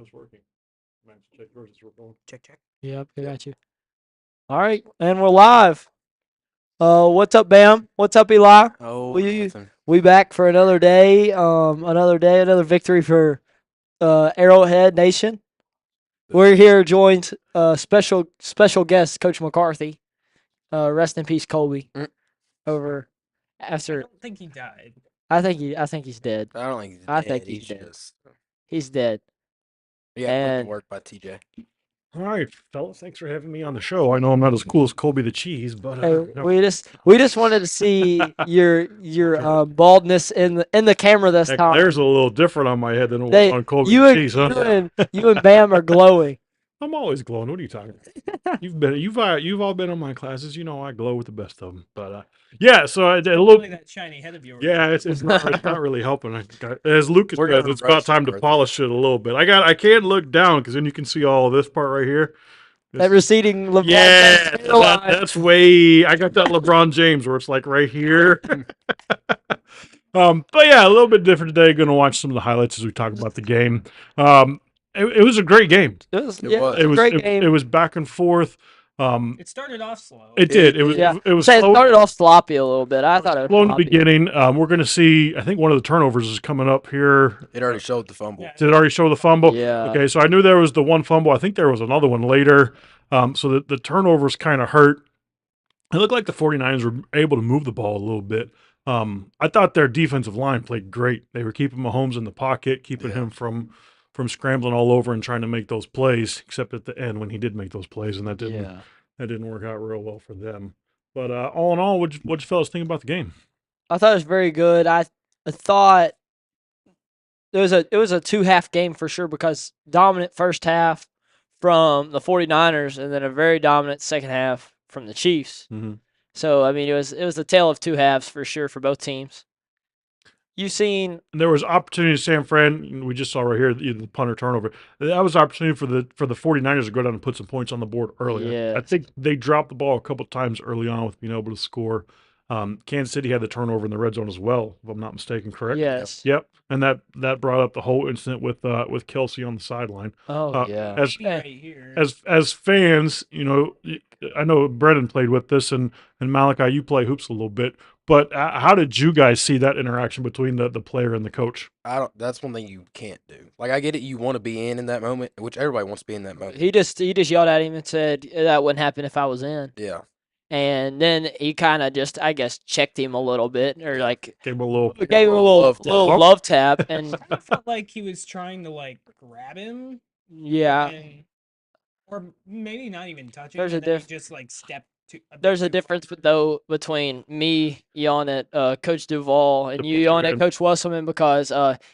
was working. Man, check yours as we're going. Check. Yep, I got you. All right, and we're live. What's up, Bam? What's up, Eli? Oh, We nothing. we back for another day. Another victory for Arrowhead Nation. We're here joined special guest Coach McCarthy. Rest in peace, Colby. Mm. Over I after don't think he died. I think he's dead. I don't think he's I dead. think he's dead. just He's dead. yeah, put And to work by TJ. All right, fellas. Thanks for having me on the show. I know I'm not as cool as Colby the Cheese, but hey, no. we just wanted to see your baldness in the camera this Heck, time. there's a little different on my head than it was They on Colby you the and Cheese, huh? you and Bam are glowing. I'm always glowing. What are you talking about? You've all been on my classes. You know I glow with the best of them. But yeah, so I did a little. Really that shiny head of yours. Yeah, it's not really helping. As Lucas We're says, gonna it's about rush time to growth. polish it a little bit. I can't look down because then you can see all of this part right here. That receding LeBron Yeah, James hairline. that's way. I got that LeBron James where it's like right here. But yeah, a little bit different today. Going to watch some of the highlights as we talk about the game. It was a great game. It was It yeah, was. it was a great game. It was back and forth. It started off slow. It did. It was. yeah, It was say it slow. started off sloppy a little bit. I thought it was Slow in the sloppy. beginning. We're going to see. I think one of the turnovers is coming up here. It already showed the fumble. Yeah. Did it already show the fumble? Yeah. Okay, so I knew there was the one fumble. I think there was another one later. So the turnovers kind of hurt. It looked like the 49ers were able to move the ball a little bit. I thought their defensive line played great. They were keeping Mahomes in the pocket, keeping him from scrambling all over and trying to make those plays, except at the end when he did make those plays, and that didn't work out real well for them. But all in all, what'd you fellas think about the game? I thought it was very good. I thought it was a 2-half game for sure because dominant first half from the 49ers and then a very dominant second half from the Chiefs. Mhm. So I mean it was a tale of two halves for sure for both teams. You seen And there was opportunity to San Fran. We just saw right here the punter turnover. That was opportunity for the 49ers to go down and put some points on the board earlier. I Yes. think they dropped the ball a couple times early on with being able to score. Kansas City had the turnover in the red zone as well, if I'm not mistaken, correct? Yes. Yep. And that brought up the whole incident with Kelsey on the sideline. Oh yeah. As Right here. as fans, I know Brennan played with this, and Malachi, you play hoops a little bit. But how did you guys see that interaction between the player and the coach? That's one thing you can't do. Like I get it, you want to be in that moment, which everybody wants to be in that moment. He just yelled at him and said that wouldn't happen if I was in. Yeah. And then he kind of just, I guess, checked him a little bit, or like Gave him a little. gave him a little love tap, and I felt like he was trying to like grab him. yeah, Or maybe not even touch him. There's a and then he diff- just like stepped to. there's a difference between me yelling at Coach Duval and you yelling at Coach Wesselman because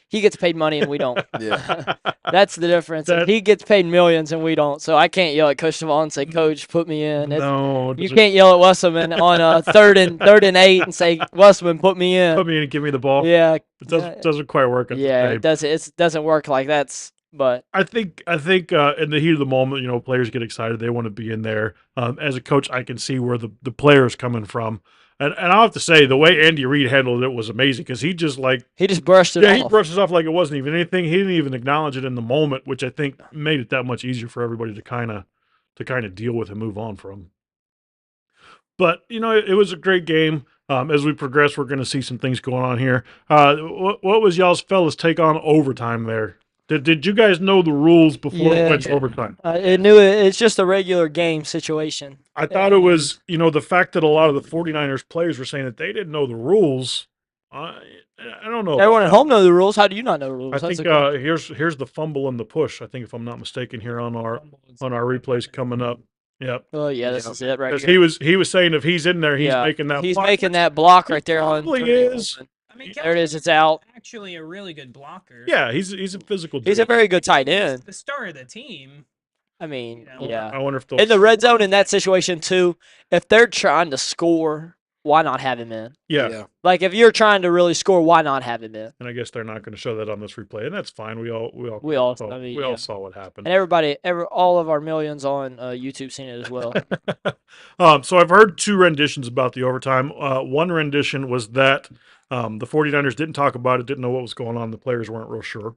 he gets paid money and we don't. Yeah. That's the difference. He gets paid millions and we don't. So I can't yell at Coach Duval and say, "Coach, put me in." No, You can't yell at Wesselman on third and 8 and say, "Wesselman, put me in." put me in and give me the ball. Yeah, It doesn't quite work. it doesn't work like that. But I think in the heat of the moment, players get excited. They want to be in there. As a coach, I can see where the player's coming from. And I'll have to say, the way Andy Reid handled it was amazing because he just brushed it off. he brushes off like it wasn't even anything. He didn't even acknowledge it in the moment, which I think made it that much easier for everybody to kind of deal with and move on from. But it was a great game. As we progress, we're going to see some things going on here. What was y'all's fellas take on overtime there? Did you guys know the rules before it went to overtime? It's just a regular game situation. I thought it was, the fact that a lot of the 49ers players were saying that they didn't know the rules. I don't know. Everyone at home knows the rules. How do you not know the rules? I think here's the fumble and the push. I think if I'm not mistaken here on our replays coming up. Yep. Oh yeah, this is it right Because here. he was saying if he's in there, he's making that. He's block, making that block right there on. Probably is. I mean, There it is. It's out. Actually, a really good blocker. Yeah, he's a physical. He's a very good tight He's end. the star of the team. I mean, Yeah. yeah. I wonder if In the red zone in that situation too, if they're trying to score, why not have him in? Yeah. Like if you're trying to really score, why not have him in? And I guess they're not going to show that on this replay, and that's fine. We all I mean, we all saw what happened. And all of our millions on YouTube seen it as well. So I've heard two renditions about the overtime. One rendition was that the 49ers didn't talk about it, didn't know what was going on. The players weren't real sure.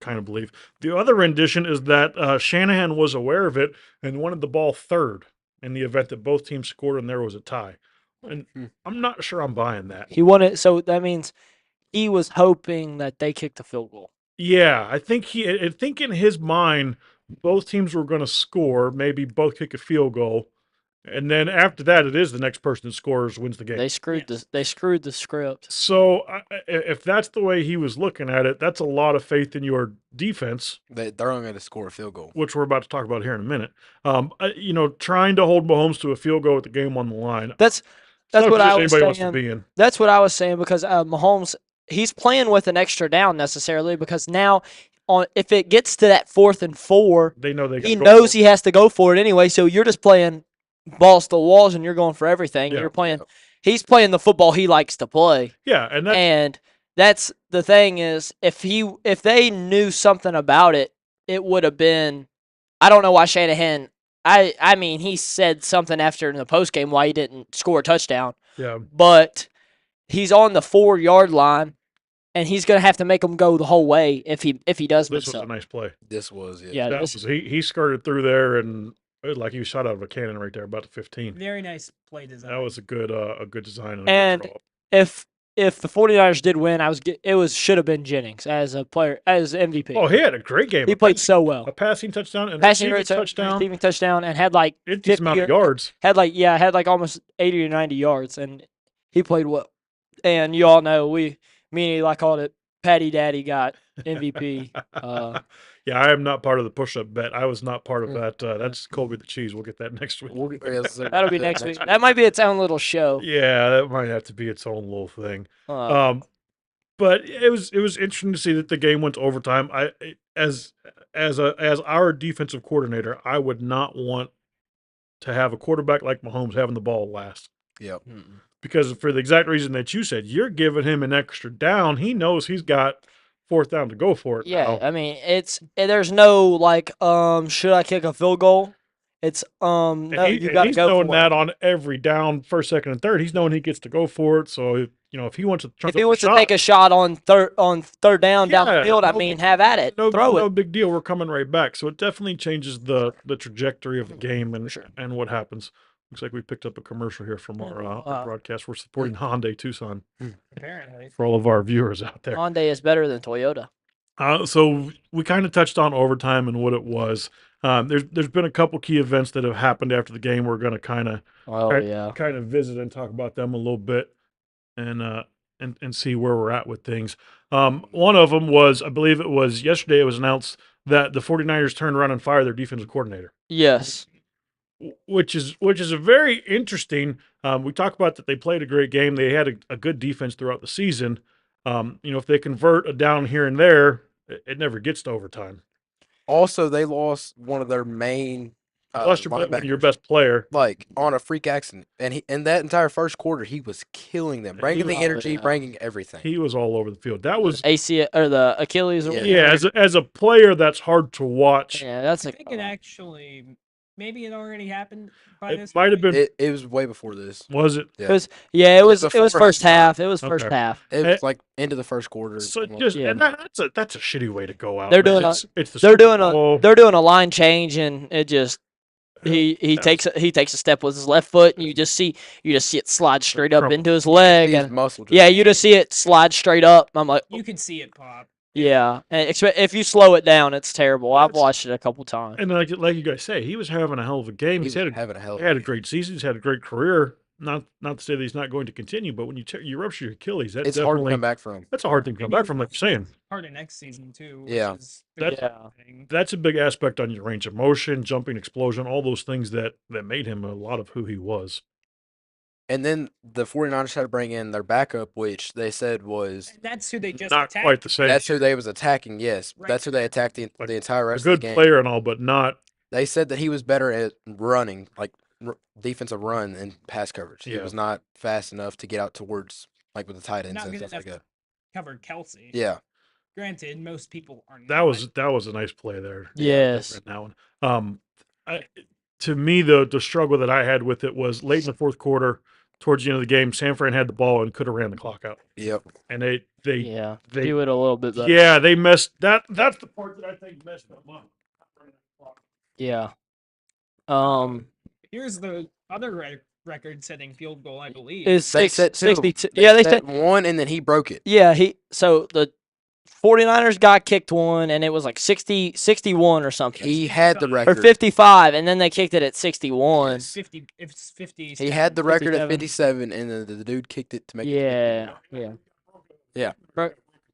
kind of believe. The other rendition is that Shanahan was aware of it and wanted the ball third in the event that both teams scored and there was a tie. And I'm not sure I'm buying that. He wanted, so that means he was hoping that they kicked the field goal. Yeah, I think in his mind, both teams were going to score, maybe both kick a field goal, and then after that, it is the next person that scores wins the game. They screwed Yes. They screwed the script. So if that's the way he was looking at it, that's a lot of faith in your defense, They're only going to score a field goal. which we're about to talk about here in a minute. Trying to hold Mahomes to a field goal with the game on the line. That's It's not a what I position was anybody wants to saying. be in. That's what I was saying because Mahomes, he's playing with an extra down necessarily because now if it gets to that 4th and 4, They know they. he gotta go knows for he has to go for it anyway. So you're just playing balls to walls and you're going for everything. Yeah. You're playing. He's playing the football he likes to play. it. Yeah, and that's And that's the thing is if they knew something about it, it would have been. I don't know why Shanahan. I mean he said something after in the post game why he didn't score a touchdown, yeah. but he's on the 4-yard line, and he's gonna have to make them go the whole way if he does This mess was up. a nice play. This was, yeah. Yeah, That this- was he skirted through there and it was like he was shot out of a cannon right there, about the 15. Very nice play design. That was a good design. And, a And good draw. if the 49ers did win, should have been Jennings as a player as MVP. Oh, he had a great game. He played so well. a passing touchdown and Passing a touchdown. receiving touchdown, and had like It's 50 amount of yards. had like almost 80 or 90 yards, and he played well. And you all know me and Eli called it Patty Daddy got MVP. Yeah, I am not part of the push-up bet. I was not part of that. That's Colby the Cheese. We'll get that next week. That'll be next week. That might be its own little show. Yeah, that might have to be its own little thing. Uh, But it was interesting to see that the game went to overtime. As our defensive coordinator, I would not want to have a quarterback like Mahomes having the ball last. Yep. Because for the exact reason that you said, you're giving him an extra down. He knows he's got 4th down to go for it. yeah, now. I mean there's no like should I kick a field goal? It's no, you got to he's go knowing for that it. on every down, 1st, 2nd, and 3rd. He's knowing he gets to go for it. So if he wants to, If he wants to take a shot on third down down the Yeah, field, I no- mean have at it. no Throw it. big deal. We're coming right back. So it definitely changes the trajectory of the game and Sure. and what happens. Looks like we picked up a commercial here from our Wow. broadcast. We're supporting Hyundai Tucson Apparently. for all of our viewers out there. Hyundai is better than Toyota. So we kind of touched on overtime and what it was. There's been a couple key events that have happened after the game. We're going to kind of visit and talk about them a little bit and see where we're at with things. One of them was, I believe it was yesterday, it was announced that the 49ers turned around and fired their defensive coordinator. Yes. Which is a very interesting. We talked about that they played a great game. They had a good defense throughout the season. If they convert a down here and there, it never gets to overtime. Also, they lost one of their main Plus, your linebackers, best player. like on a freak accident, and he in that entire first quarter he was killing them, bringing the was- energy, yeah. bringing everything. He was all over the field. That was AC or the Achilles or Yeah. whatever. as a player, that's hard to watch. Yeah, that's I a think it actually, maybe it already happened by It this might have point. been. It was way before this. Was it? Yeah. It was it was before first half. It was first Okay. half. It Eh, was like into the first quarter. So almost. just Yeah. and that's a shitty way to go out. They're man. doing a- it's the They're Super doing Bowl. a line change and it just he That takes a step with his left foot and you just see it slide straight up crumble. into his leg See his and muscle. Just, yeah, you just see it slide straight up. I'm like, You could see it pop. yeah. And if you slow it down, it's terrible. I've That's- watched it a couple times. And like you guys say, he was having a hell of a game. he He's was had having a hell. he Of had a great season. He's had a great career. Not to say that he's not going to continue, but when you rupture your Achilles, that's It's hard to definitely come back from. that's a hard thing to come back from. Like you're saying, Part of next season too. Yeah. Which is the That's- good thing. that's a big aspect on your range of motion, jumping, explosion, all those things that made him a lot of who he was. And then the 49ers had to bring in their backup, which they said was And that's who they just Not attacked. quite the same. that's who they was attacking. Yes, Right. that's who they attacked the Like, entire A rest of good the game. player and all, but not. They said that he was better at running, like defensive run and pass coverage. He Yeah. was not fast enough to get out towards like with the tight ends Not and good stuff like enough that. Covered Kelsey. Yeah, Granted, most people are not. That was a nice play there. Yes. in that one. To me, the struggle that I had with it was late in the fourth quarter. towards the end of the game, San Fran had the ball and could have ran the clock out. Yep. And they Yeah, they do it a little bit better. yeah, they messed that. That's the part that I think messed them up. Yeah. Here's the other record-setting field goal, I believe. Is They set 62. two. Yeah, they set said. one, and then he broke it. Yeah, so the 49ers got kicked one, and it was like 61 or something. He had the Or record. 55, and then they kicked it at 61. Yes. 50. It's 50. He had the record at 57. 57, and then the dude kicked it to make it. Yeah, yeah. Yeah.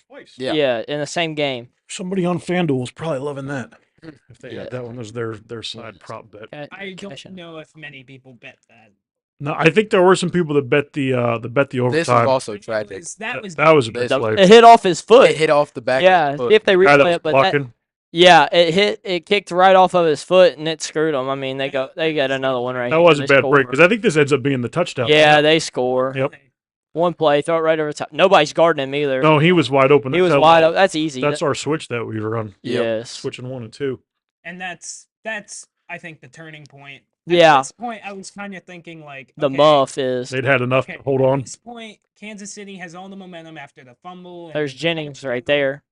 Twice. Yeah. Yeah, in the same game. Somebody on FanDuel was probably loving that. If they Yeah. had that one as their side prop bet. I don't Commission. know if many people bet that. No, I think there were some people that bet the overtime. This was also It tragic. that was that was a big This- play. It hit off his foot. It hit off the back. Yeah, of the foot. if they Guy that replay was it, but blocking. yeah, it kicked right off of his foot and it screwed him. I mean, they got another one right That here. was a They bad score. break because I think this ends up being the touchdown. Yeah, they score. Yep. One play, throw it right over the top. Nobody's guarding him either. No, he was wide open. he was That's wide open. That's easy. That's our switch that we run. Yes. Switching 1 and 2. And that's I think the turning point. Yeah. At this point, I was kind of thinking like The okay, muff is. They'd had enough okay, to hold on. At this point, Kansas City has all the momentum after the fumble. And There's Jennings right there.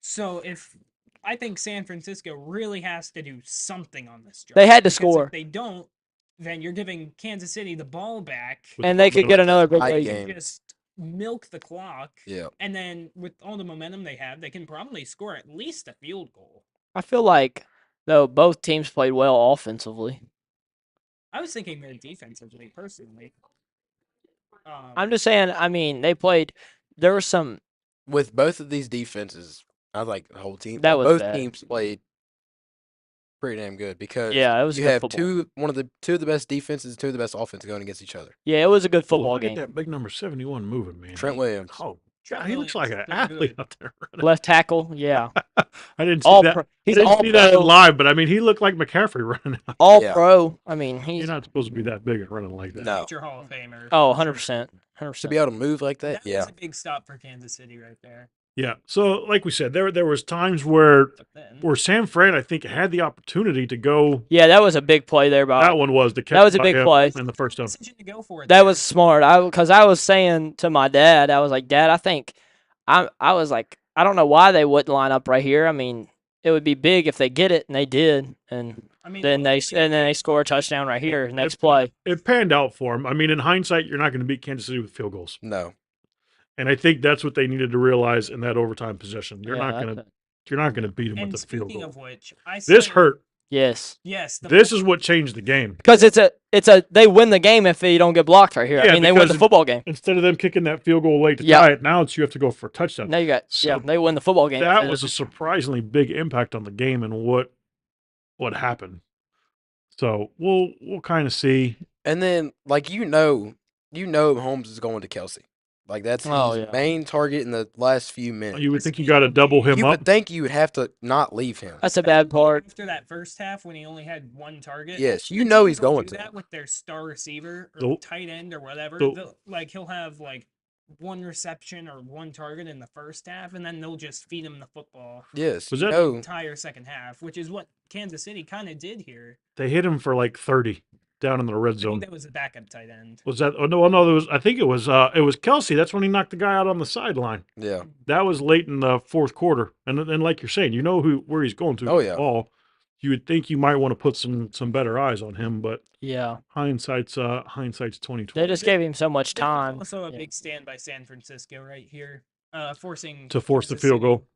So if I think San Francisco really has to do something on this drive. They had to because score. If they don't, then you're giving Kansas City the ball back. And they could get another big Tight lead. game. Just milk the clock. Yeah. And then with all the momentum they have, they can probably score at least a field goal. I feel like, though, both teams played well offensively. I was thinking more defensively, personally. I'm just saying, I mean, they played. There was some. With both of these defenses, I like the whole team. That was both bad. teams played pretty damn good because Yeah, it was you good have football. two of the best defenses, two of the best offenses going against each other. Yeah, it was a good football Look at game. that big number 71 moving, man. Trent Williams. Oh, Trent God, he looks like Williams an is so athlete good. out there running. Left tackle, yeah. I didn't see All that. pro. I He's didn't all see that in pro. live, but I mean, he looked like McCaffrey running out. All Yeah. pro. I mean, he's You're not supposed to be that big and running like that. No. Future Hall of Famer. oh, for sure. 100%. To 100%. be able to move like that, That yeah. was a big stop for Kansas City right there. Yeah. So, like we said, there was times where But then, San Fran, I think, had the opportunity to go. Yeah, that was a big play there. That one was the catch. That was a big play. in the first down. decision to go for it. That there. was smart. Because I was saying to my dad, I was like, Dad, I think I was like, I don't know why they wouldn't line up right here. I mean, it would be big if they get it, and they did, and I mean, then they score a touchdown right here next play. It panned out for him. I mean, in hindsight, you're not going to beat Kansas City with field goals, No. and I think that's what they needed to realize in that overtime possession. You're Yeah, not going to beat them And with a field speaking goal. of which, I This say- hurt. Yes, Yes, This is what changed the game. because they win the game if they don't get blocked right here. Yeah, I mean, they win because the football game. Instead of them kicking that field goal late to Yeah. tie it, now you have to go for a touchdown. Now you got So they win the football game. That was a surprisingly big impact on the game and what happened. So we'll kind of see. And then, like, you know Holmes is going to Kelsey. Like, that's Oh, his yeah. main target in the last few minutes. You would think you got to double him You up. would think you would have to not leave him. That's a bad part. After that first half, when he only had one target. Yes, you the know teams he's will going do to. that with their star receiver or So- tight end or whatever. so- Like he'll have like one reception or one target in the first half, and then they'll just feed him the football Yes. Was you that- know, the entire second half, which is what Kansas City kind of did here. They hit him for like 30 down in the red I zone. think that was a backup tight end. Was that? Oh no, there was. I think it was Kelsey. That's when he knocked the guy out on the sideline. yeah. That was late in the fourth quarter. And like you're saying, you know where he's going to. Oh, with the yeah. ball. You would think you might want to put some better eyes on him, but Yeah, hindsight's 2020. they just gave him so much time. Also, a Yeah. big stand by San Francisco right here, forcing to force the Kansas field City goal.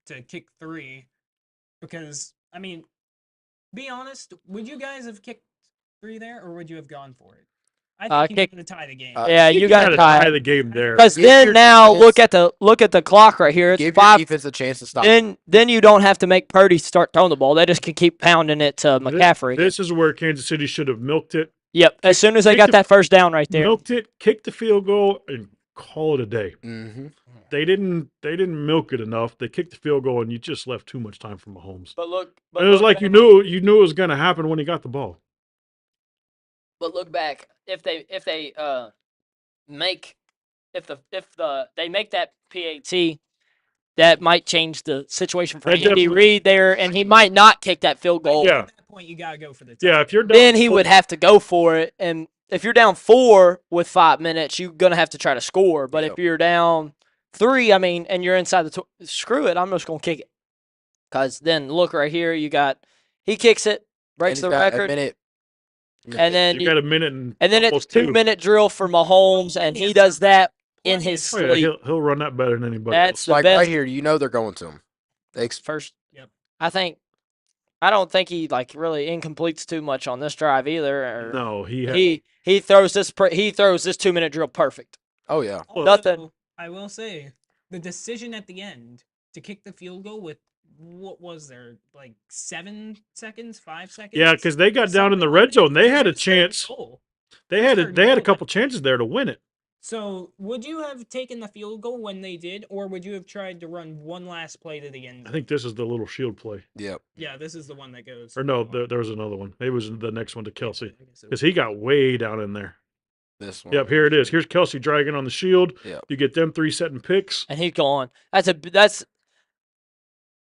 to kick 3, because I mean, be honest, would you guys have kicked 3 there, or would you have gone for it? I think kick- you to tie the game. Yeah, you got to tie the game there. because Give then your now defense- look at the clock right here. It's Give your 5. defense a chance to stop. Then you don't have to make Purdy start throwing the ball. They just can keep pounding it to McCaffrey. This is where Kansas City should have milked it, Yep. As soon as they kick got the- that first down right there. milked it, kicked the field goal, and call it a day. Mm-hmm. They didn't milk it enough. They kicked the field goal, and you just left too much time for Mahomes. But look, It was like you knew it was going to happen when he got the ball. But look back, if they make they make that PAT, that might change the situation for That Andy definitely- Reid there, and he might not kick that field goal. Yeah. point, you gotta go for the Yeah, touchdown. if you're down Then he would 4 have to go for it, and if you're down 4 with 5 minutes, you're gonna have to try to score. But Yep. if you're down 3, I mean, and you're inside the screw it, I'm just gonna kick it. Cause then look right here, you got he kicks it, breaks the got a record, minute. and then you got a minute and it's almost 2 2. minute drill for Mahomes, and he does that in Plenty his of Oh, time. yeah, sleep. he'll run that better than anybody That's else. the Like best right here, you know they're going to him. first. Yep. I don't think he like really incompletes too much on this drive either. Or No, he throws this 2 minute drill perfect. Oh yeah. Nothing. Also, I will say the decision at the end to kick the field goal with what was there like 7 seconds, 5 seconds? Yeah, because they got down in the Something red like zone. that, They because had a it's third and chance. goal. They It's had third and a goal. couple chances there to win it. So would you have taken the field goal when they did, or would you have tried to run one last play to the end I zone? think this is the little shield play. Yep. Yeah, this is the one that goes. Or no, there was another one. Maybe it was the next one to Yeah, Kelsey. I guess it Because was. he got way down in there. This one. Yep, here it is. Here's Kelsey dragging on the shield. Yep. You get them 3 setting picks. And he's gone.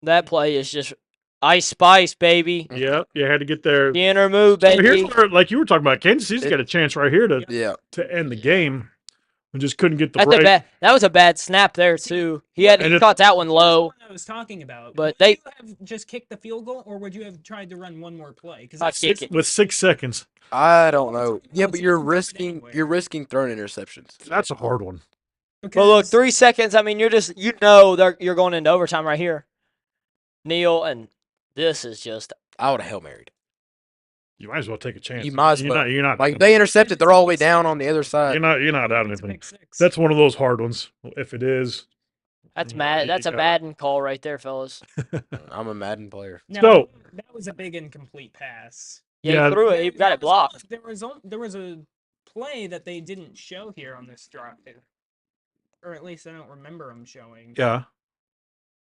That play is just ice spice, baby. Yep, you had to get there. The inner move, So here's baby. where, like you were talking about, Kansas City's got a chance right here to Yeah. end the game. We just couldn't get the That's right. that was a bad snap there too. He And it- caught that one That's low. what I was talking about. But would they- you have just kicked the field goal, or would you have tried to run one more play? Because I'd kick it. With 6 seconds. I don't know. Yeah, but It's you're not going risking anywhere. throwing interceptions. That's a hard one. But look, Because 3 seconds. I mean, you're you're going into overtime right here. Neil, and this is just I would have Hail Married. You might as well take a chance. You might as well. You're not. Like if they intercepted, they're all the way down on the other side. You're not out it's anything. pick six. That's one of those hard ones. If it is, that's Yeah, mad. you That's a got- Madden call right there, fellas. I'm a Madden player. Now, So- that was a big incomplete pass. Yeah, Yeah. he threw it. He got it blocked. There was a play that they didn't show here on this drive, or at least I don't remember them showing. yeah.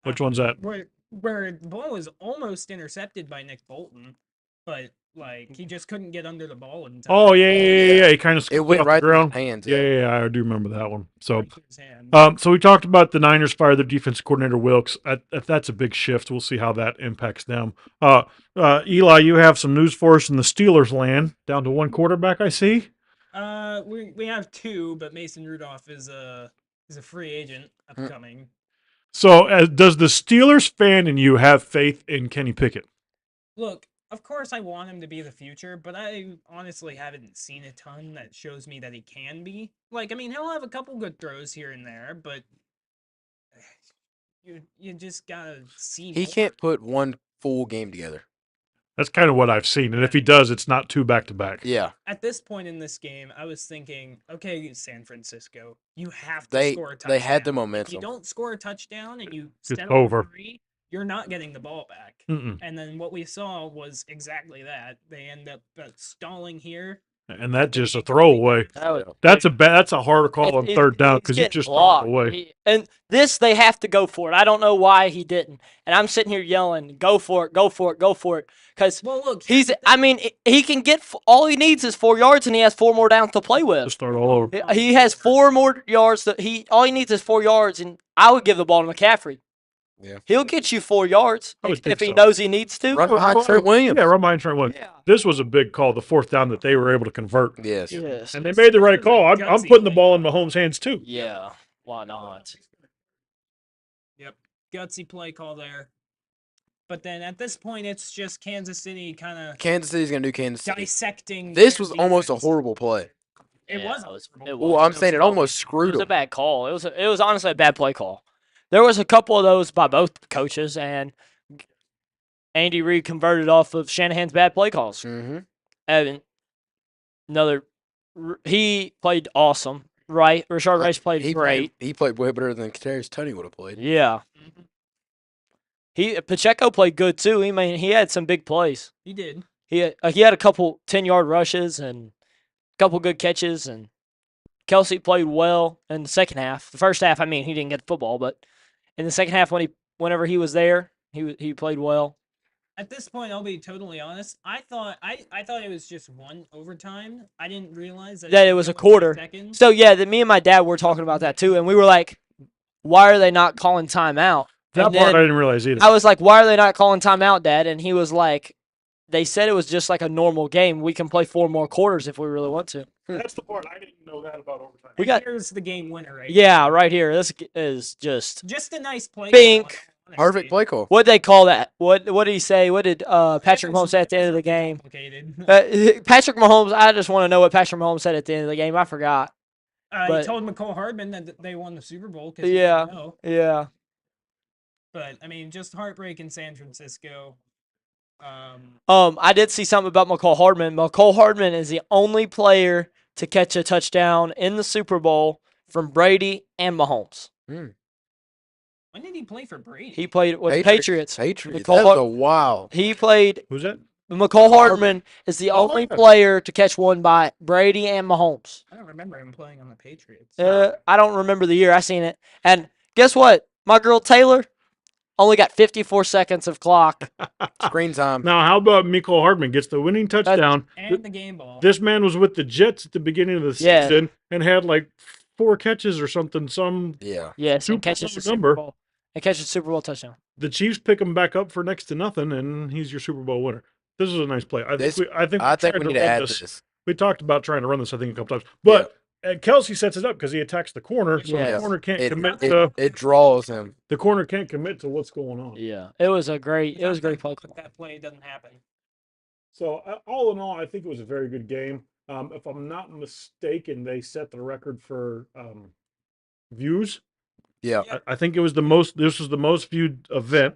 Which one's that? Where the ball was almost intercepted by Nick Bolton, but like he just couldn't get under the ball in time. Oh yeah. He kind of It went off right the through ground. his hands. Yeah, I do remember that one. So, Right through his hand. so we talked about the Niners fire their defensive coordinator Wilkes. That's a big shift. We'll see how that impacts them. Eli, you have some news for us in the Steelers land. Down to 1 quarterback, I see. We have 2, but Mason Rudolph is a free agent upcoming. So, does the Steelers fan in you have faith in Kenny Pickett? Look, of course I want him to be the future, but I honestly haven't seen a ton that shows me that he can be. Like, I mean, he'll have a couple good throws here and there, but you just gotta see. He more. can't put one full game together. That's kind of what I've seen. And if he does, it's not 2 back-to-back. Yeah. At this point in this game, I was thinking, okay, San Francisco, you have to They score a touchdown. they had the If momentum. you don't score a touchdown and you It's settle over. for 3, you're not getting the ball back. Mm-mm. And then what we saw was exactly that. They end up stalling here. And that's just a throwaway. That was- That's a harder call on It- 3rd down it's because you getting just throw blocked. it away. And this, they have to go for it. I don't know why he didn't. And I'm sitting here yelling, "Go for it! Go for it! Go for it!" Because Well, look, I mean, he can get all he needs is 4 yards, and he has 4 more downs to play with. Just start all over. He has 4 more yards. All he needs is 4 yards, and I would give the ball to McCaffrey. Yeah. He'll get you 4 yards I would if think he so. knows he needs to. Run behind Trent Williams. Yeah, run behind Trent Williams. Yeah. This was a big call, the 4th down that they were able to convert. Yes. Yes. And they made the right call. I'm Gutsy putting the play. ball in Mahomes' hands too. Yeah. Why not? Yep, gutsy play call there. But then at this point, it's just Kansas City kind of Kansas City's gonna do Kansas City. dissecting. This their was almost a defense. horrible play. It Yeah, was. it Well, was. I'm saying it almost It screwed was a them. bad call. It was honestly a bad play call. There was a couple of those by both coaches, and Andy Reid converted off of Shanahan's bad play calls. Mm-hmm. And he played awesome, right? Rashard Rice played great. He played way better than Kadarius Toney would have played. Yeah. Pacheco played good too. He had some big plays. He did. He had a couple 10-yard rushes and a couple good catches, and Kelsey played well in the second half. The first half, I mean, he didn't get the football, but in the second half, whenever he was there, he played well. At this point, I'll be totally honest. I thought it was just 1 overtime. I didn't realize that It was a quarter. Seconds. So yeah, me and my dad were talking about that too, and we were like, "Why are they not calling timeout?" That And part then I didn't realize either. I was like, "Why are they not calling timeout, Dad?" And he was like, they said it was just like a normal game. We can play 4 more quarters if we really want to. That's the part I didn't know that about overtime. We got Here's the game winner, right? yeah, right here. This is just Just a nice play. Pink. Perfect play call. what they call that. What did he say? What did Patrick Mahomes say at the end of the game? Patrick Mahomes. I just want to know what Patrick Mahomes said at the end of the game. I forgot. He but- told McCall Hardman that they won the Super Bowl. Yeah. Know. Yeah. But I mean, just heartbreak in San Francisco. I did see something about McCall Hardman. McCall Hardman is the only player to catch a touchdown in the Super Bowl from Brady and Mahomes. When did he play for Brady? He played with Patriots. Patriots. McCall That's a wow. He played. Who's that? McCall Hardman is the only yeah. player to catch one by Brady and Mahomes. I don't remember him playing on the Patriots. I don't remember the year. I seen it. And guess what? My girl Taylor only got 54 seconds of clock. Screen time. Now, how about Mecole Hardman gets the winning touchdown? And the game ball. This man was with the Jets at the beginning of the Yeah. season and had like 4 catches or something. Yeah. Yes, and Super catches the number. Super Bowl. And catches the Super Bowl touchdown. The Chiefs pick him back up for next to nothing, and he's your Super Bowl winner. This is a nice play. I think we need to add this. We talked about trying to run this, I think, a couple times. But Kelsey sets it up because he attacks the corner, so Yes. the corner can't commit It, to it draws him. the corner can't commit to what's going on. Yeah, it was a great play. But that play doesn't happen. So all in all, I think it was a very good game. If I'm not mistaken, they set the record for views. Yeah. I think it was the most. This was the most viewed event.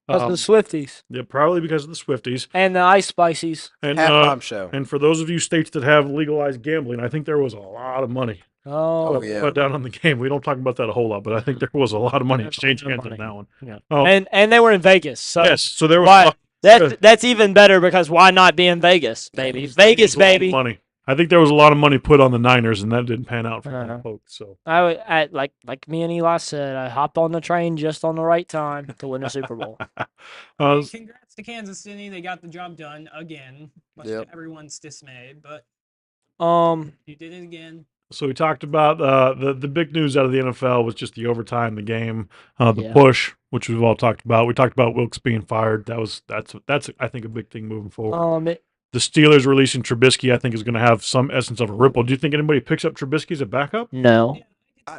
Because of the Swifties Yeah, probably because of the Swifties and the Ice Spices. and Halftime show. and for those of you states that have legalized gambling, I think there was a lot of money Oh, yeah. put down on the game. We don't talk about that a whole lot, but I think there was a lot of money There's a exchanged lot of hands on money. that one. yeah. Oh. And they were in Vegas. So Yes, so there was why- a lot- that's even better because why not be in Vegas, baby? Vegas, there was a lot of baby. money. I think there was a lot of money put on the Niners, and that didn't pan out for Uh-huh. some folks. So I like me and Eli said, I hopped on the train just on the right time to win the Super Bowl. Congrats to Kansas City. They got the job done again, much Yep. to everyone's dismay. But you did it again. So we talked about the big news out of the NFL was just the overtime, the game, the Yeah. push, which we've all talked about. We talked about Wilkes being fired. That's I think a big thing moving forward. The Steelers releasing Trubisky, I think, is going to have some essence of a ripple. Do you think anybody picks up Trubisky as a backup? No,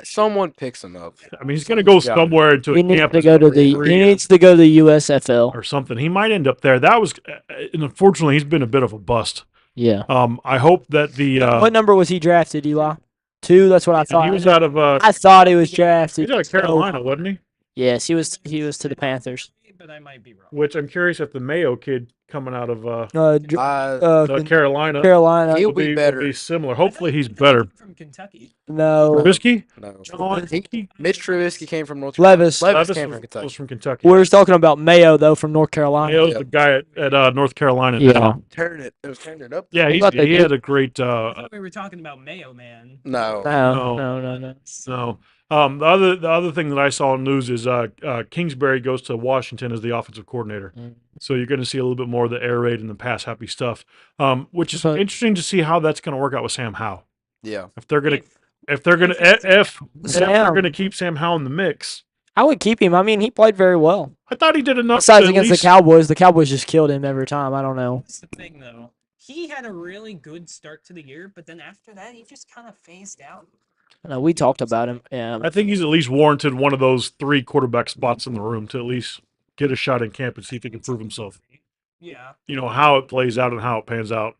Someone picks him up. I mean, he's going to go somewhere into a he needs to campus go to the USFL. or something. He might end up there. That was, and unfortunately, he's been a bit of a bust. Yeah. I hope that the What number was he drafted, Eli? 2. That's what I thought. he was out of I thought he was drafted. he's out of Carolina, wasn't he? Yes, he was. He was to the Panthers. But I might be wrong. Which I'm curious if the Mayo kid coming out of Carolina Carolina. He'll will be will better. be similar. Hopefully, he's better. From Kentucky. No. Trubisky? No. John Mitch Trubisky came from North Levis. Levis Levis came was, from Kentucky. was from Kentucky. We're just talking about Mayo though from North Carolina. Mayo's Yeah. the guy at North Carolina. Yeah. now. It was turning it up. Yeah, thought they he did. had a great. I thought we were talking about Mayo, man. No. No. No. The other thing that I saw in news is Kingsbury goes to Washington as the offensive coordinator. Mm. So you're going to see a little bit more of the air raid and the pass happy stuff, which is So- interesting to see how that's going to work out with Sam Howell. Yeah. If they're going to if they're Sam. going to keep Sam Howell in the mix. I would keep him. I mean, he played very well. I thought he did enough. Besides to at against least- the Cowboys just killed him every time. I don't know. That's the thing, though. He had a really good start to the year, but then after that, he just kind of phased out. No, we talked about him. Yeah. I think he's at least warranted one of those 3 quarterback spots in the room to at least get a shot in camp and see if he can prove himself. Yeah. You know, how it plays out and how it pans out.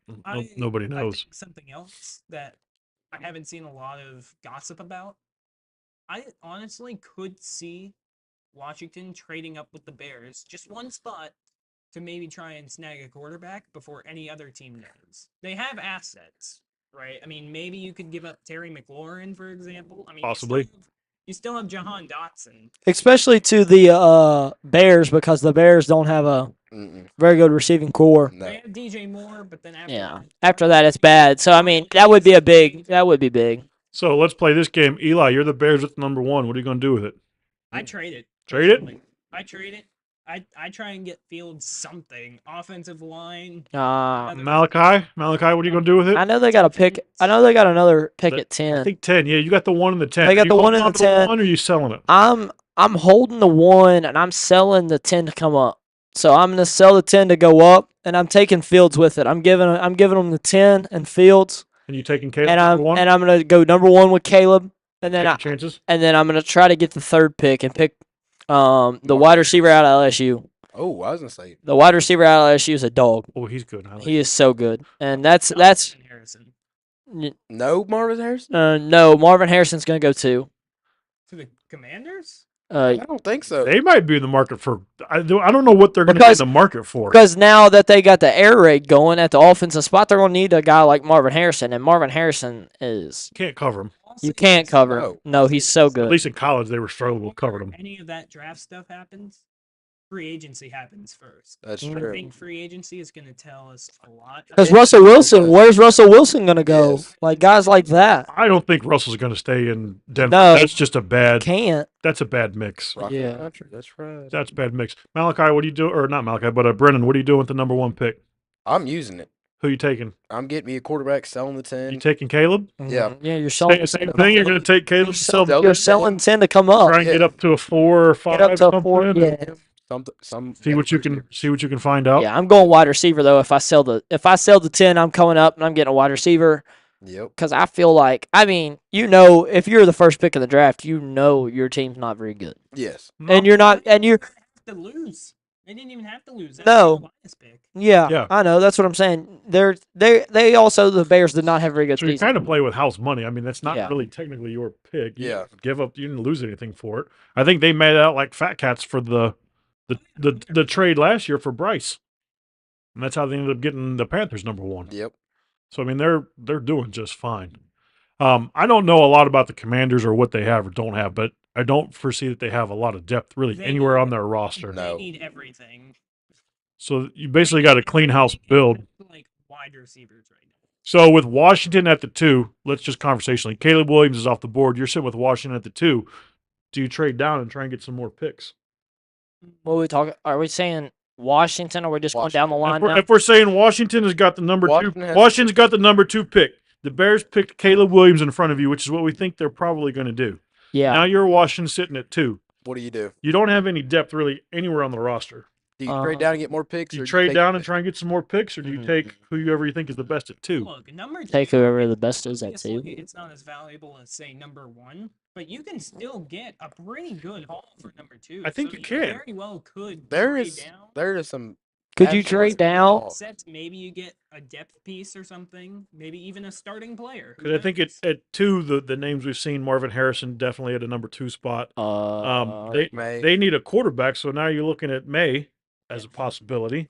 Nobody I knows. think something else that I haven't seen a lot of gossip about. I honestly could see Washington trading up with the Bears, just one spot, to maybe try and snag a quarterback before any other team does. They have assets, right? I mean, maybe you could give up Terry McLaurin, for example. I mean, Possibly. You still have Jahan Dotson. Especially to the Bears because the Bears don't have a very good receiving core. No. They have DJ Moore, but then after Yeah. that, After that, it's bad. So I mean, that would be big. So let's play this game. Eli, you're the Bears with number 1. What are you going to do with it? I trade it. Trade it? personally. I trade it. I try and get Fields something. Offensive line. Malachi, what are you going to do with it? I know they got a pick. I know they got another pick But at 10. I think 10. Yeah, you got the 1 and the 10. They got Are you the 1 holding and on the to 10. 1 or are you selling it? I'm holding the 1 and I'm selling the 10 to come up. So I'm gonna sell the 10 to go up, and I'm taking Fields with it. I'm giving them the 10 and Fields, And you taking Caleb and number one? I'm gonna go number 1 with Caleb, and then Take chances. I'm gonna try to get the third pick and pick the Marvin wide receiver out of LSU. Oh, I was gonna say The wide receiver out of LSU is a dog. Oh, he's good. I like He him. is so good, and that's Marvin Harrison no Marvin Harrison. no, Marvin Harrison's gonna go 2. to the Commanders. I don't think so. They might be in the market for. I don't know what they're going to be in the market for. Because now that they got the air raid going at the offensive spot, they're gonna need a guy like Marvin Harrison, and Marvin Harrison is Can't cover him. you can't cover him. No, he's so At good. least in college, they were struggling with covering him. Any of that draft stuff happens, free agency happens first. That's Mm. I true. think free agency is going to tell us a lot. Because Yeah. Russell Wilson, where's Russell Wilson gonna go? Yes. Like guys like that I don't think Russell's going to stay in Denver. No. That's just a bad. can't. That's a bad mix. Rock Yeah. country. That's right. That's a bad mix. Malachi, what do you do? Or not Malachi, but Brennan, what are you doing with the number one pick? I'm using it. Who you taking? I'm getting me a quarterback, selling the 10. You taking Caleb? Yeah. Yeah, you're selling. Same thing. You're going to take Caleb. Sell, sell- You're selling 10 to come up. try and get up to a 4 or 5. Get up to something. 4. Yeah. See what you can find out. Yeah, I'm going wide receiver though. If I sell the 10, I'm coming up and I'm getting a wide receiver. Yep. Because I feel like, I mean, if you're the first pick in the draft, your team's not very good, Yes. and you're not, and you're Have to lose. They didn't even have to lose. That's No. the Lions pick. yeah, Yeah. I know that's what I'm saying. They also the Bears did not have a very good So you season. kind of play with house money. I mean, that's not Yeah. really technically your pick. You Yeah. didn't give up. You didn't lose anything for it. I think they made out like fat cats for the trade last year for Bryce, and that's how they ended up getting the Panthers number one. Yep. So I mean, they're doing just fine. I don't know a lot about the Commanders or what they have or don't have, but I don't foresee that they have a lot of depth really They anywhere need- on their roster. No. They need everything. So you basically got a clean house build. Like wide receivers right now. So with Washington at the 2, let's just conversationally. Caleb Williams is off the board. You're sitting with Washington at the 2. Do you trade down and try and get some more picks? What are we talking? Are we saying Washington, or we're just going down the line now? If we're saying Washington has got the number Washington 2, has- Washington's got the number 2 pick. The Bears picked Caleb Williams in front of you, which is what we think they're probably going to do. Yeah, Now you're Washington sitting at 2. What do you do? You don't have any depth really anywhere on the roster. Do you trade down and get more picks? Do you or trade take- down and try and get some more picks, or do you Mhm. take whoever you think is the best at 2? Look, number take two, whoever the best is at obviously 2. It's not as valuable as say number 1, but you can still get a pretty good haul for number 2. I think so you can. very well could There trade is down. there is some. Could you absolute trade down? flaws. Sets, maybe you get a depth piece or something, maybe even a starting player. Who Because I think knows? at 2, the names we've seen, Marvin Harrison definitely at a number 2 spot. May. They need a quarterback, so now you're looking at May as a possibility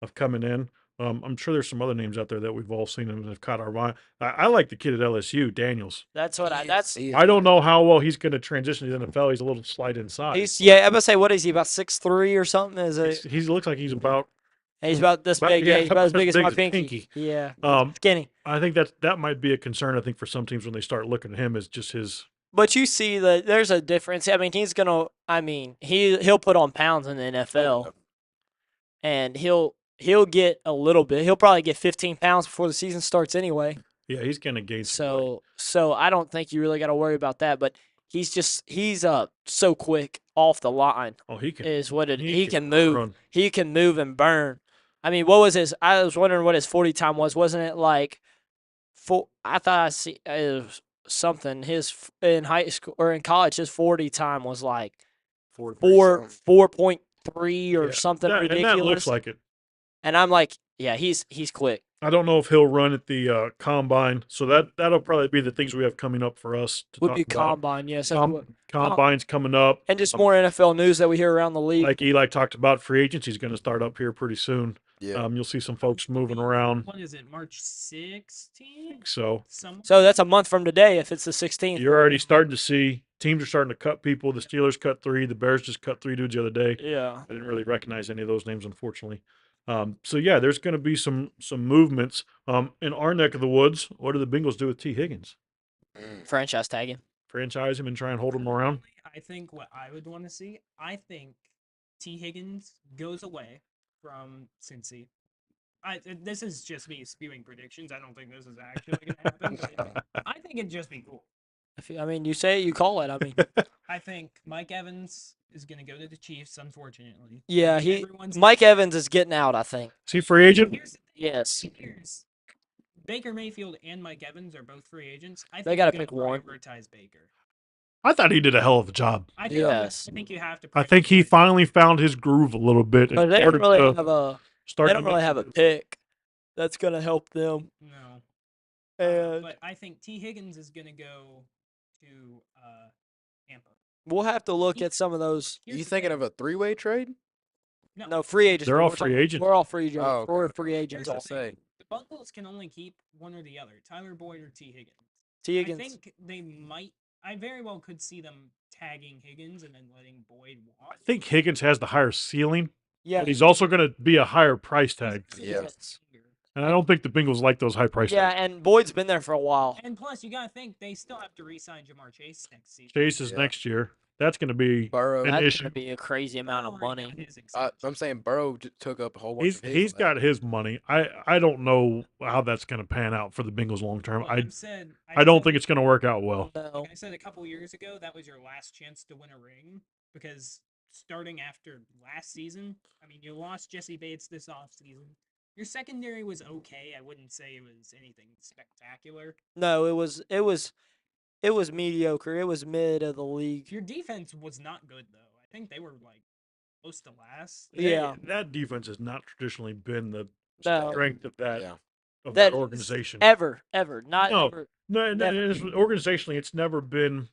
of coming in. I'm sure there's some other names out there that we've all seen and have caught our mind. I like the kid at LSU, Daniels. That's what He that's. is- I don't know how well he's going to transition to the NFL. He's a little slight inside. He's I'm gonna say, what is he, about 6'3" or something? He looks like he's about. He's about this About- big. yeah, Yeah, he's about as about big as as big my as pinky. pinky. Yeah, Um, skinny. I think that might be a concern. I think for some teams when they start looking at him as just his. But you see that there's a difference. I mean, he's gonna. I mean, he'll put on pounds in the NFL, and he'll get a little bit. He'll probably get 15 pounds before the season starts anyway. Yeah, he's going to gain. some weight. So I don't think you really got to worry about that. But he's so quick off the line Oh, he can. is what it. He He can can move. run. He can move and burn. I mean, what was his? I was wondering what his 40 time was. Wasn't it like I thought I see it was something. In high school or in college, his 40 time was like 4.3 or Yeah. something And ridiculous. that looks like it. And I'm like, yeah, he's quick. I don't know if he'll run at the combine, so that'll probably be the things we have coming up for us to Would talk be about. combine, yes. Combine's coming up, And just more NFL news that we hear around the league. like Eli talked about. Free agency's going to start up here pretty soon. Yeah. You'll see some folks moving around. What is it, March 16th? So So that's a month from today if it's the 16th. you're already starting to see teams are starting to cut people. The Steelers cut 3. The Bears just cut 3 dudes the other day. Yeah. I didn't really recognize any of those names, unfortunately. So yeah, there's going to be some movements. In our neck of the woods, what do the Bengals do with T. Higgins? Franchise tagging. Franchise him and try and hold him around? I think what I would want to see, I think T. Higgins goes away from Cincy. This is just me spewing predictions. I don't think this is actually going to happen. But I think it'd just be cool. I mean, you say it, you call it. I mean, I think Mike Evans is going to go to the Chiefs, unfortunately. yeah, I think everyone's Mike gonna- Evans is getting out. I think. Is he free agent? Here's the thing. Yes. Baker Mayfield and Mike Evans are both free agents. I think They gotta you're gonna pick one. prioritize Baker. I thought he did a hell of a job. I think Yes. I think you have to. I think he prioritize finally found his groove a little bit. But they don't really have a. They don't really have a pick that's gonna help them. No. And But I think T. Higgins is going to go to Tampa. we'll have to look at some of those. Here's You the thinking thing. of a 3-way trade? No, free agents. They're but all we're free talking- agents. We're all free agents. Oh, okay. We're free Here's agents. the I'll thing. say. The Bungles can only keep one or the other, Tyler Boyd or T. Higgins. T. I Higgins. think they might. I very well could see them tagging Higgins and then letting Boyd walk. I think Higgins has the higher ceiling, Yeah. but he's also going to be a higher price tag. Yeah. And I don't think the Bengals like those high price Yeah, tags. and Boyd's been there for a while. And plus, you got to think they still have to re-sign Jamar Chase next season. Chase is Yeah. next year. That's going to be Burrow. an That's issue. gonna be a crazy amount of Burrow already money. got his extension. I'm saying Burrow took up a whole bunch He's of his. he's last got year. his money. I don't know how that's going to pan out for the Bengals long term. Well, I don't think it's going to work out well. No. Like I said a couple years ago, that was your last chance to win a ring because starting after last season, I mean, you lost Jesse Bates this offseason. Your secondary was okay. I wouldn't say it was anything spectacular. No, it was mediocre. It was mid of the league. Your defense was not good though. I think they were like close to last. Yeah. That defense has not traditionally been the No. strength of that Yeah. of That that organization. Ever. Not No. ever. No, never. organizationally, it's never been.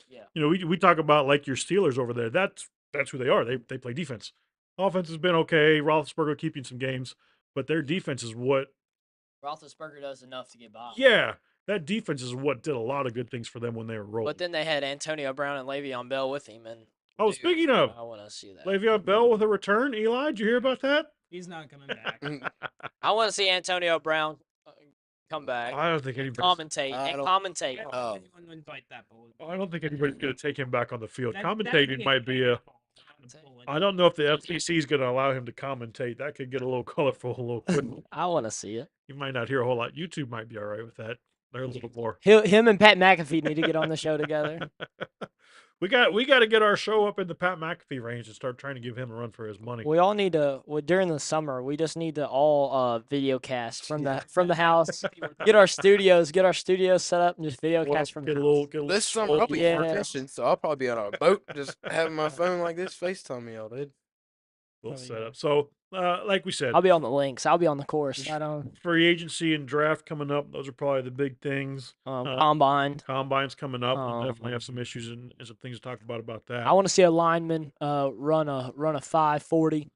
Yeah. You know, we talk about like your Steelers over there. That's who they are. They play defense. Offense has been okay. Roethlisberger keeping some games, but their defense is what. Roethlisberger does enough to get by. Yeah, that defense is what did a lot of good things for them when they were rolling. But then they had Antonio Brown and Le'Veon Bell with him, and Oh, speaking of I want to see that. Le'Veon Bell with a return, Eli, did you hear about that? He's not coming back. I want to see Antonio Brown come back, I don't think anybody. commentate, I and don't- commentate. I don't Oh. think anyone would bite that bullet. I don't think anybody's going to take him back on the field. That'd Commentating might be a. bullet. I don't know if the FCC is going to allow him to commentate. That could get a little colorful, a little quick. I want to see it. You might not hear a whole lot. YouTube might be all right with that. They're a little more. Him and Pat McAfee need to get on the show together. We got to get our show up in the Pat McAfee range and start trying to give him a run for his money. We all need to during the summer. We just need to all video cast from the house. Get our studios set up and just video Well, cast from the get a house. little, get a little This summer I'll be Yeah. fishing, so I'll probably be on a boat just having my phone like this, FaceTime y'all, dude. little Oh, setup. yeah. So, like we said, I'll be on the links. I'll be on the course. I don't free agency and draft coming up. Those are probably the big things. combined. Combines coming up. We'll definitely Um, have some issues and some things to talk about that. I want to see a lineman run a 5.40.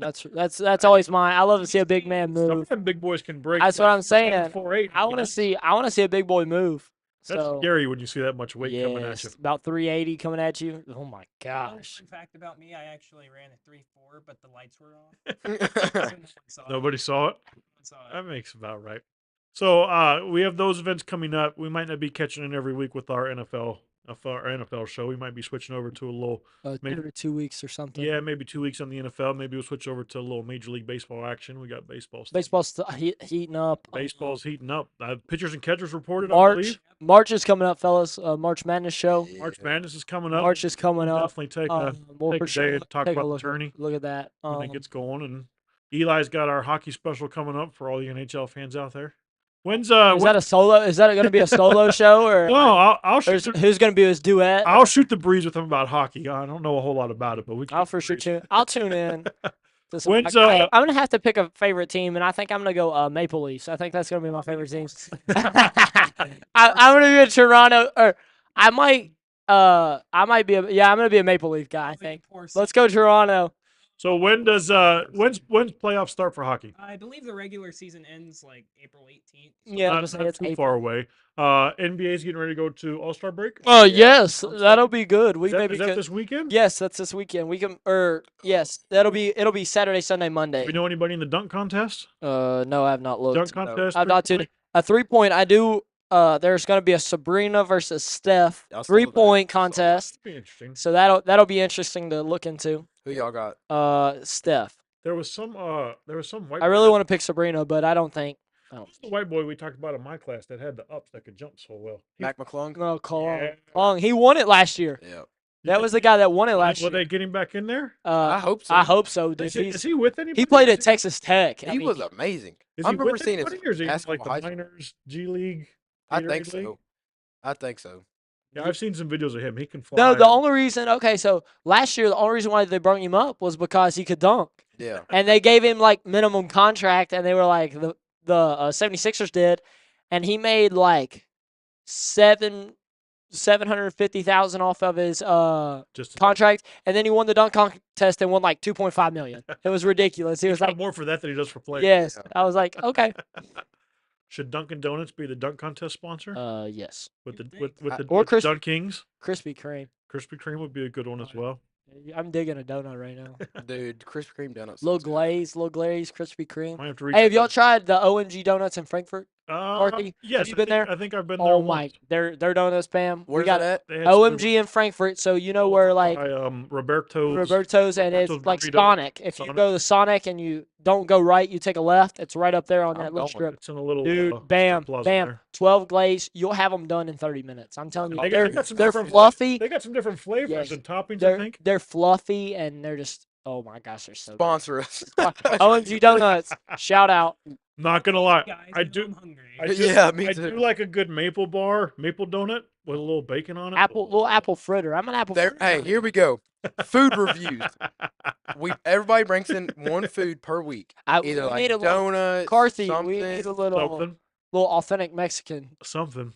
That's always mine. I love to see a big man Some of move. them big boys can break. That's what I'm saying. 4.8. I want to see a big boy move. That's So scary when you see that much weight coming at you. yes, about 380 coming at you. Oh my Fun gosh. fact about me, I actually ran a 3.4, but the lights were off. So no one saw it. Nobody saw it. No one saw it. That makes about right. So we have those events coming up. We might not be catching in every week with our NFL show. We might be switching over to a little, maybe- 2 weeks or something. yeah, maybe 2 weeks on the NFL. Maybe we'll switch over to a little Major League Baseball action. We got baseball. stuff. Baseball's heating up. Baseball's heating up. Pitchers and catchers reported. I believe. March is coming up, fellas. March Madness show. March Madness is coming up. March is coming We'll up. definitely take We'll take for a day sure and talk take a about the look, tourney look at that. when it gets going. And Eli's got our hockey special coming up for all you NHL fans out there. When's is that a solo? Is that going to be a solo show or? No, I'll shoot. Who's going to be his duet? I'll shoot the breeze with him about hockey. I don't know a whole lot about it, but we. I'll for sure tune. I'll tune in. to some- When's, I'm gonna have to pick a favorite team, and I think I'm gonna go Maple Leafs. I think that's gonna be my favorite team. I'm gonna be a Toronto, or I might be I'm gonna be a Maple Leaf guy. I think. Let's go Toronto. So when's playoffs start for hockey? I believe the regular season ends like April 18th. Yeah, Not it's too April. far away. NBA's getting ready to go to All Star break. Oh yes, that'll be good. We Is that, maybe is that could. this weekend? Yes, that's this weekend. We can, yes, it'll be Saturday, Sunday, Monday. Do we know anybody in the dunk contest? No, I have not looked. Dunk contest. I've not tuned. A 3-point. I do. There's gonna be a Sabrina versus Steph I saw that. 3-point I saw that. contest. Be interesting. So that'll be interesting to look into. Who y'all got? Steph. There was some white. I really want to pick Sabrina, but I don't think. I don't. Who's the white boy we talked about in my class that had the ups that could jump so well? Mac McClung. No, Yeah. Long. He won it last year. Yeah. That was the guy that won it last Will year. they get him back in there? I hope so. I hope so, dude. Is he with anybody? He played Is at Texas Tech. I He mean, was amazing. Is I he remember with seeing his anybody, or is he in, like basketball the high school. minors, G League? I Gatorade think League? so. I think so. Yeah, I've seen some videos of him. He can fly. No, the only reason. Okay, so last year the only reason why they brought him up was because he could dunk, Yeah. and they gave him like minimum contract, and they were like the 76ers did, and he made like $750,000 off of his just contract, and then he won the dunk contest and won like $2.5 million. It was ridiculous. He was like, more for that than he does for playing. yes. Yeah. I was like, okay. Should Dunkin' Donuts be the dunk contest sponsor? Yes. with the You'd with, think. with the, Or with the Krispy- Dunk Kings? Krispy Kreme. Krispy Kreme would be a good one as well. I'm digging a donut right now. Dude, Krispy Kreme donuts. Little glaze, Krispy Kreme. Might have to reach Hey, have out y'all to- tried the OMG donuts in Frankfurt? Marky, Yes, have you been there? I think I've been there Oh my, once. their donuts, Bam. Where's We got it at? They had some good OMG in Frankfurt, so you know ones where like by, Roberto's. Roberto's and it's Roberto's like burrito. Sonic. If you Sonic. go to Sonic and you don't go right, you take a left. It's right up there on I'm that little going. strip. It's in a little Dude, bam, plaza bam. there. 12 glaze. You'll have them done in 30 minutes. I'm telling you, They they're got some they're different fluffy. They got some different flavors Yes. and toppings. I think. They're fluffy and they're just oh my gosh, they're so good. Sponsor us. OMG Donuts. Shout out. Not gonna lie, Guys, I now do. I'm hungry. I do, Yeah, me I too. do like a good maple donut with a little bacon on it. Little apple fritter. I'm an apple There, fritter. hey, here we go. Food reviews. Everybody brings in one food per week. We Either like need a little donuts, McCarthy. something. We need a little Something. authentic Mexican. Something.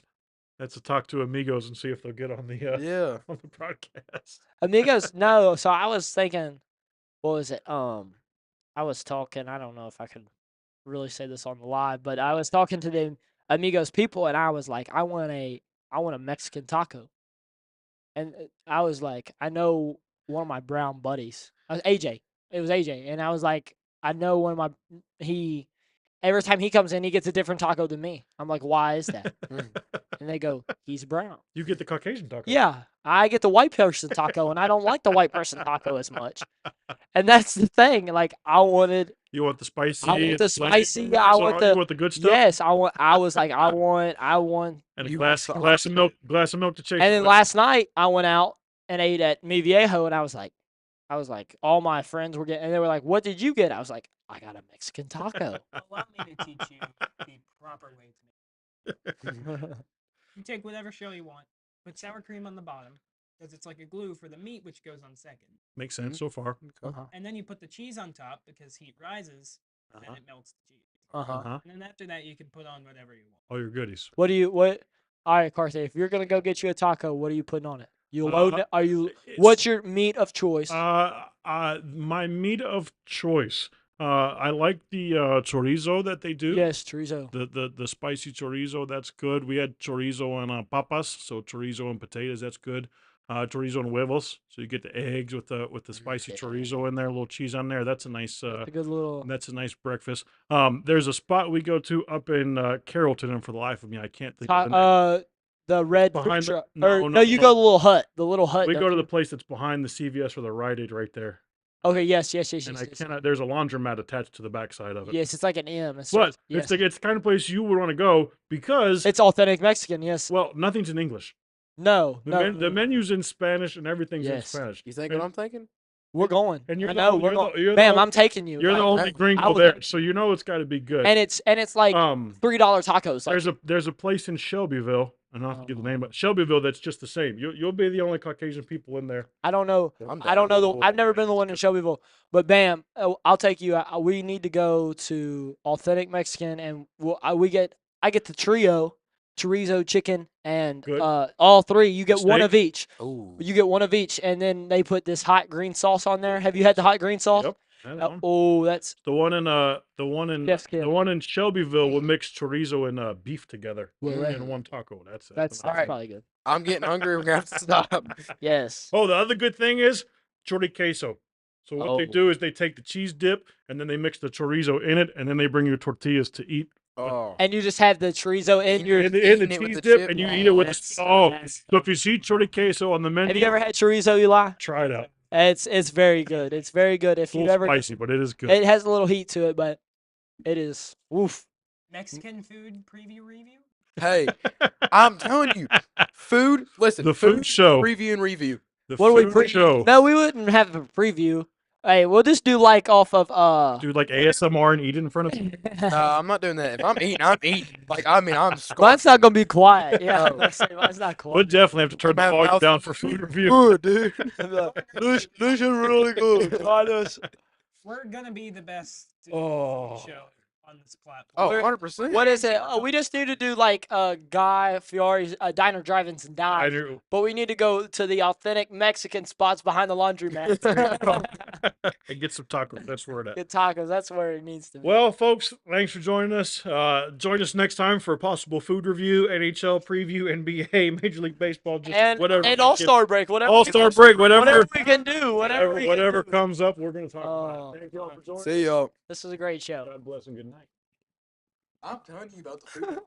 That's to talk to amigos and see if they'll get on the Yeah. on the broadcast. Amigos, no. So I was thinking, what was it? I was talking. I don't know if I could really say this on the live, but I was talking to the Amigos people, and I was like, I want a Mexican taco, and I was like, I know one of my brown buddies, AJ. It was AJ, and I was like, I know one of my every time he comes in, he gets a different taco than me. I'm like, why is that? And they go, he's brown. You get the Caucasian taco. Yeah, I get the white person taco, and I don't like the white person taco as much. And that's the thing. Like, I wanted, You want the spicy? I want and the flavor? spicy. I want you the want the good stuff. yes. I was like, I want. And a You glass want glass of milk to chase. And it then with. last night, I went out and ate at Mi Viejo, and I was like, all my friends were getting, and they were like, what did you get? I was like, I got a Mexican taco. Allow me to teach you the proper way to make it. You take whatever shell you want, put sour cream on the bottom, because it's like a glue for the meat, which goes on second. Makes sense so far. Uh-huh. And then you put the cheese on top because heat rises, and Uh-huh. it melts the cheese. Uh-huh. Uh-huh. And then after that, you can put on whatever you want. All your goodies. What? All right, Carthy, if you're gonna go get you a taco, what are you putting on it? You load it? Are you? It's- What's your meat of choice? My meat of choice. I like the chorizo that they do. Yes, chorizo. The spicy chorizo, that's good. We had chorizo and papas, so chorizo and potatoes, that's good. Chorizo and huevos, so you get the eggs with the spicy Yeah. chorizo in there, a little cheese on there. That's a nice A good little. that's a nice breakfast. There's a spot we go to up in Carrollton, and for the life of me, I can't think of the name. The red food Behind the- truck. no, Or, no, you no. go to the little hut. The little hut. We don't go to you? the place that's behind the CVS or the Rite Aid right there, Okay. Yes. and Yes. I cannot. There's a laundromat attached to the backside of it. Yes, it's like an M. It's But yes. it's the kind of place you would want to go because It's authentic Mexican. Yes. well, nothing's in English. No. The menu's in Spanish and everything's in Yes. Spanish. You think and, what I'm thinking? We're going. and you're I the know. only- We're you're the- going. you're the Bam! only- I'm taking you. You're the Like, only I gringo would- there, so you know it's got to be good. and it's like $3 tacos. Like, there's a place in Shelbyville, and I'll have to get the name, but Shelbyville that's just the same. You'll be the only Caucasian people in there. I don't know. I'm I don't down. know I've never been the one in Shelbyville, but Bam! I'll take you. We need to go to authentic Mexican, and I get the trio, chorizo, chicken, and Good. all three. You get one Steak. of each. Oh, You get one of each, and then they put this hot green sauce on there. Have you had the hot green sauce? Yep. that one. Oh, that's The one in Chef's kiss. the one in Shelbyville will mix chorizo and beef together Well, in one taco. That's it. that's Alright. probably good. I'm getting hungry. We're gonna have to stop. Yes. Oh, the other good thing is chori queso. So what they Oh. do is they take the cheese dip and then they mix the chorizo in it, and then they bring you tortillas to eat Oh, And you just have the chorizo in your. in the eating it with cheese the dip, chip? and you eat it with Yes. the oh. Yes. So if you see chori queso on the menu, Have you ever had chorizo, Eli? try it out. It's very good. It's very good. If It's a you've little ever, spicy, but it is good. it has a little heat to it, but it is. Woof. Mexican food preview review. Hey, I'm telling you, food. Listen, The food show. preview and review. The What do we food show. No, we wouldn't have a preview. Hey, we'll just do like off of Do like ASMR and eat it in front of you. I'm not doing that. If I'm eating, I'm eating. Like I'm Mine's scarfing. not gonna be quiet. Yeah, Oh. let's say mine's not We'll quiet. definitely have to turn the My volume mouth down is for food review. Good, dude. this is really good. We're gonna be the best Oh. show on this platform. Oh, We're- 100%. What is it? We just need to do like Guy Fieri's Diner, Drive-ins, and I Dives. do. But we need to go to the authentic Mexican spots behind the laundromat. And get some tacos. That's where it at. Get tacos. That's where it needs to be. Well, folks, thanks for joining us. Join us next time for a possible food review, NHL preview, NBA, Major League Baseball, just and whatever. and All-Star break. Whatever. All-Star break, whatever. we can do. Whatever. we can Whatever do. comes up, we're going to talk Oh. about it. Thank you all for joining. See y'all. This was a great show. God bless and good night. I'm telling you about the food.